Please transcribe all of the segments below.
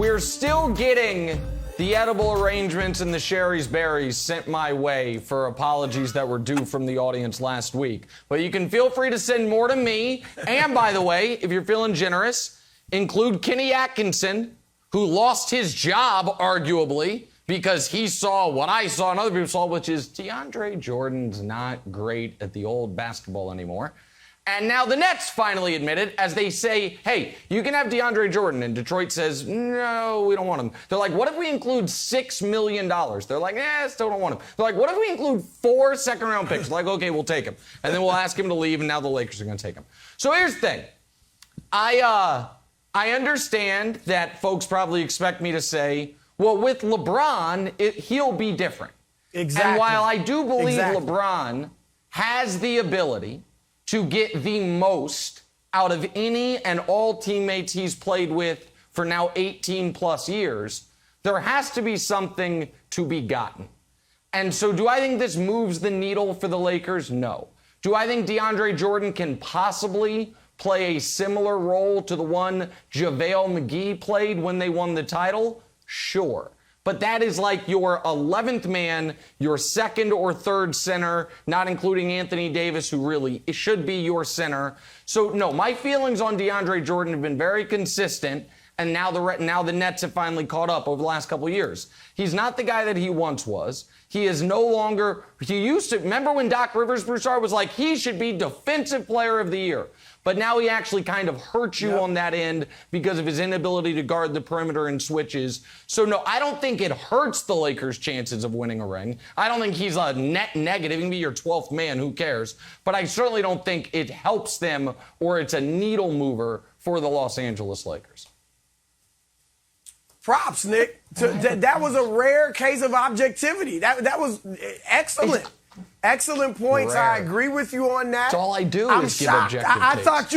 we're still getting the edible arrangements and the Sherry's berries sent my way for apologies that were due from the audience last week. But you can feel free to send more to me. And by the way, if you're feeling generous, include Kenny Atkinson, who lost his job, arguably, because he saw what I saw and other people saw, which is DeAndre Jordan's not great at the old basketball anymore. And now the Nets finally admitted, as they say, hey, you can have DeAndre Jordan. And Detroit says, no, we don't want him. They're like, what if we include $6 million? They're like, still don't want him. They're like, what if we include 4 second-round picks? They're like, okay, we'll take him. And then we'll ask him to leave, and now the Lakers are going to take him. So here's the thing. I understand that folks probably expect me to say, well, with LeBron, he'll be different. Exactly. And while I do believe LeBron has the ability to get the most out of any and all teammates he's played with for now 18 plus years, there has to be something to be gotten. And so do I think this moves the needle for the Lakers? No. Do I think DeAndre Jordan can possibly play a similar role to the one JaVale McGee played when they won the title? Sure. But that is like your 11th man, your second or third center, not including Anthony Davis, who really should be your center. So, no, my feelings on DeAndre Jordan have been very consistent, and now the Nets have finally caught up over the last couple of years. He's not the guy that he once was. He is no longer – he used to – remember when Doc Broussard was like, he should be Defensive Player of the Year. But now he actually kind of hurts you on that end because of his inability to guard the perimeter and switches. So, no, I don't think it hurts the Lakers' chances of winning a ring. I don't think he's a net negative. He can be your 12th man. Who cares? But I certainly don't think it helps them or it's a needle mover for the Los Angeles Lakers. Props, Nick. That was a rare case of objectivity. That was excellent. Excellent points. Rare. I agree with you on that. That's all I do I'm is give shocked. objective I takes. thought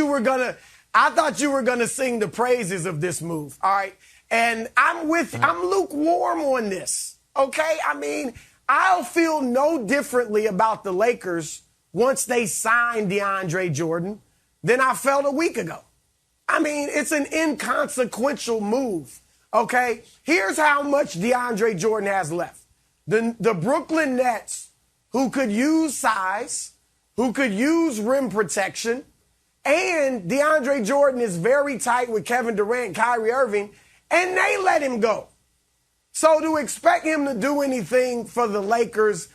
you were gonna sing the praises of this move. All right. And I'm lukewarm on this. Okay? I mean, I'll feel no differently about the Lakers once they sign DeAndre Jordan than I felt a week ago. I mean, it's an inconsequential move. Okay? Here's how much DeAndre Jordan has left. The Brooklyn Nets, who could use size, who could use rim protection, and DeAndre Jordan is very tight with Kevin Durant, Kyrie Irving, and they let him go. So to expect him to do anything for the Lakers,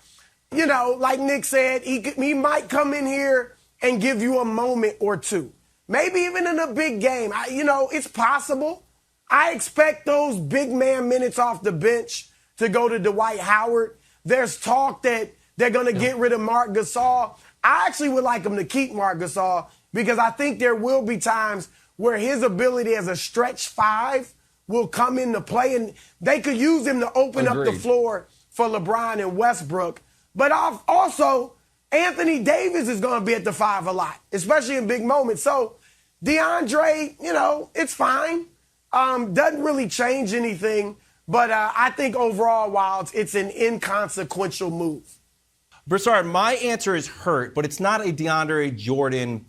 you know, like Nick said, he might come in here and give you a moment or two. Maybe even in a big game. It's possible. I expect those big man minutes off the bench to go to Dwight Howard. There's talk that they're going to get rid of Marc Gasol. I actually would like them to keep Marc Gasol because I think there will be times where his ability as a stretch 5 will come into play, and they could use him to open up the floor for LeBron and Westbrook. But also, Anthony Davis is going to be at the 5 a lot, especially in big moments. So DeAndre, it's fine. Doesn't really change anything. But I think overall, Wilds, it's an inconsequential move. Broussard, my answer is hurt, but it's not a DeAndre Jordan,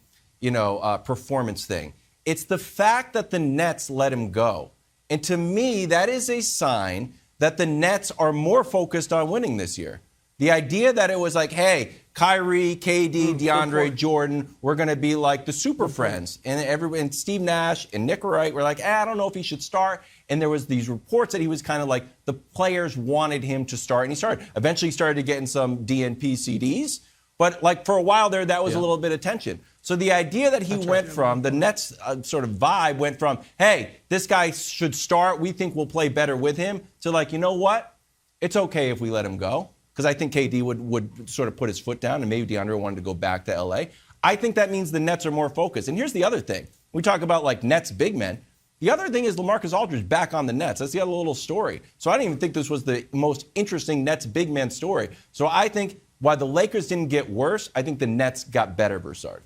performance thing. It's the fact that the Nets let him go. And to me, that is a sign that the Nets are more focused on winning this year. The idea that it was like, hey, Kyrie, KD, DeAndre Jordan, we're going to be like the super friends. And Steve Nash and Nick Wright were like, I don't know if he should start. And there was these reports that he was kind of like the players wanted him to start. And he started. Eventually he started getting some DNP CDs. But like for a while there, that was a little bit of tension. So the idea that he went from, the Nets sort of vibe went from, hey, this guy should start. We think we'll play better with him. To like, you know what? It's okay if we let him go. Because I think KD would sort of put his foot down, and maybe DeAndre wanted to go back to L.A. I think that means the Nets are more focused. And here's the other thing. We talk about, like, Nets big men. The other thing is LaMarcus Aldridge back on the Nets. That's the other little story. So I don't even think this was the most interesting Nets big man story. So I think while the Lakers didn't get worse, I think the Nets got better, Broussard.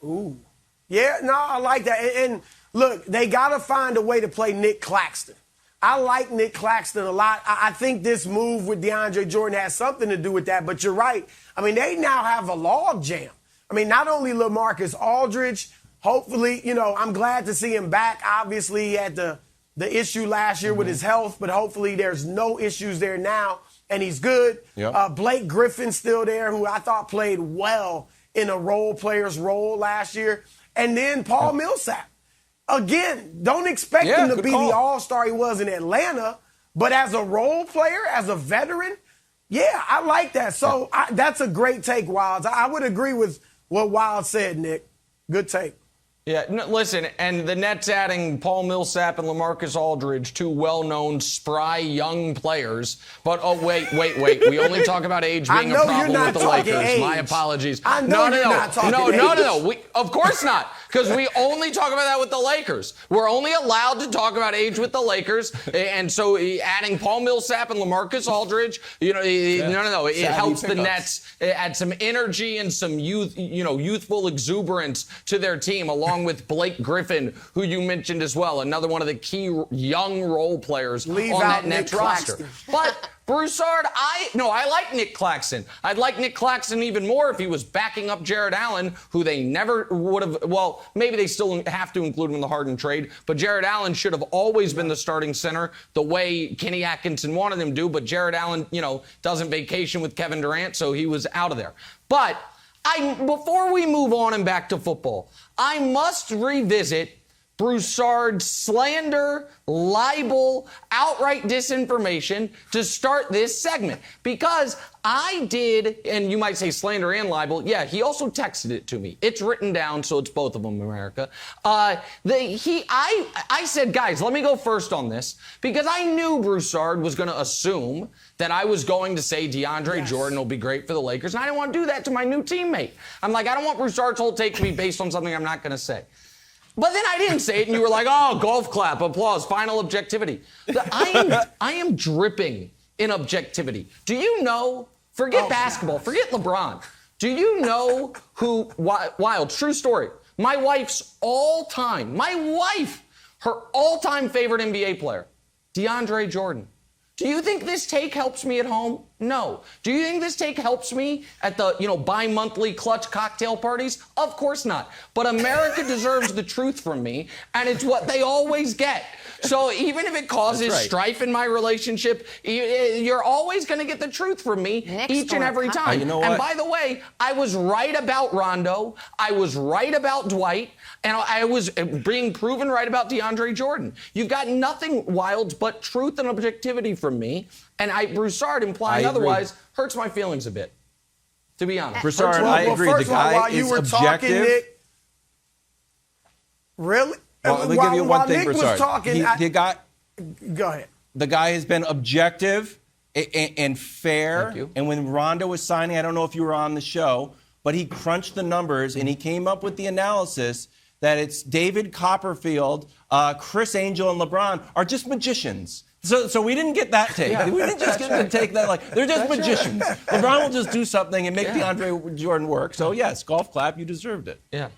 Ooh. Yeah, no, I like that. And look, they got to find a way to play Nick Claxton. I like Nick Claxton a lot. I think this move with DeAndre Jordan has something to do with that, but you're right. I mean, they now have a log jam. I mean, not only LaMarcus Aldridge, hopefully, I'm glad to see him back. Obviously, he had the the issue last year with his health, but hopefully there's no issues there now, and he's good. Yep. Blake Griffin's still there, who I thought played well in a role player's role last year. And then Paul Millsap. Again, don't expect him to be the all-star he was in Atlanta, but as a role player, as a veteran, yeah, I like that. So that's a great take, Wilds. I would agree with what Wild said, Nick. Good take. Yeah, no, listen, and the Nets adding Paul Millsap and LaMarcus Aldridge, two well-known, spry, young players. But, oh, wait. We only talk about age being a problem with the Lakers. Age. My apologies. I know you're not talking age. No. Of course not, because we only talk about that with the Lakers. We're only allowed to talk about age with the Lakers. And so adding Paul Millsap and LaMarcus Aldridge, no. It helps the Nets add some energy and some youthful exuberance to their team, along with Blake Griffin, who you mentioned as well, another one of the key young role players on that Nets roster. But Broussard, I like Nick Claxton. I'd like Nick Claxton even more if he was backing up Jared Allen, who they never would have. Well, maybe they still have to include him in the Harden trade, but Jared Allen should have always been the starting center the way Kenny Atkinson wanted him to. But Jared Allen, doesn't vacation with Kevin Durant, so he was out of there. But before we move on and back to football, I must revisit Broussard's slander, libel, outright disinformation to start this segment. Because I did, and you might say slander and libel, yeah, he also texted it to me. It's written down, so it's both of them, America. I said, guys, let me go first on this, because I knew Broussard was going to assume that I was going to say DeAndre Jordan will be great for the Lakers, and I didn't want to do that to my new teammate. I'm like, I don't want Broussard's whole take to be based on something I'm not going to say. But then I didn't say it, and you were like, oh, golf clap, applause, final objectivity. I am dripping in objectivity. Do you know, forget basketball, forget LeBron. Do you know who, Wild, true story, my wife's all-time, her all-time favorite NBA player, DeAndre Jordan. Do you think this take helps me at home? No. Do you think this take helps me at the, bi-monthly clutch cocktail parties? Of course not. But America deserves the truth from me, and it's what they always get. So even if it causes strife in my relationship, you're always going to get the truth from me each and every time. You know what? And by the way, I was right about Rondo. I was right about Dwight. And I was being proven right about DeAndre Jordan. You got nothing, Wild, but truth and objectivity from me. And Broussard implying otherwise hurts my feelings a bit, to be honest. Broussard, I agree. The guy is objective. Nick, really? Well, let me give you one thing, Broussard. Go ahead. The guy has been objective and fair. Thank you. And when Rondo was signing, I don't know if you were on the show, but he crunched the numbers and he came up with the analysis that it's David Copperfield, Chris Angel, and LeBron are just magicians. So we didn't get that take. We didn't just get the take that, they're just magicians. LeBron will just do something and make DeAndre Jordan work. So, yes, golf clap, you deserved it. Yeah.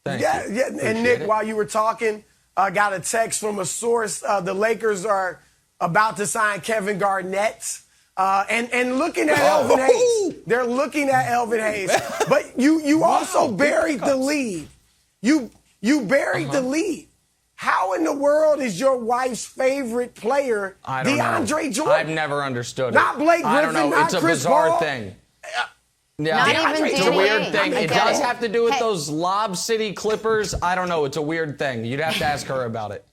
Thank you. And Nick, while you were talking, I got a text from a source. The Lakers are about to sign Kevin Garnett. And looking at Elvin Hayes. They're looking at Elvin Hayes. But you also buried the lead. You buried the lead. How in the world is your wife's favorite player DeAndre Jordan? I've never understood it. Not Blake Griffin, I don't know. not It's a Chris bizarre Paul. thing. Not even it's a weird thing. Okay. It does have to do with those Lob City Clippers. I don't know. It's a weird thing. You'd have to ask her about it.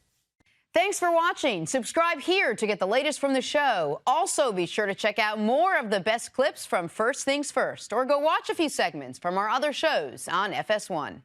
Thanks for watching. Subscribe here to get the latest from the show. Also, be sure to check out more of the best clips from First Things First, or go watch a few segments from our other shows on FS1.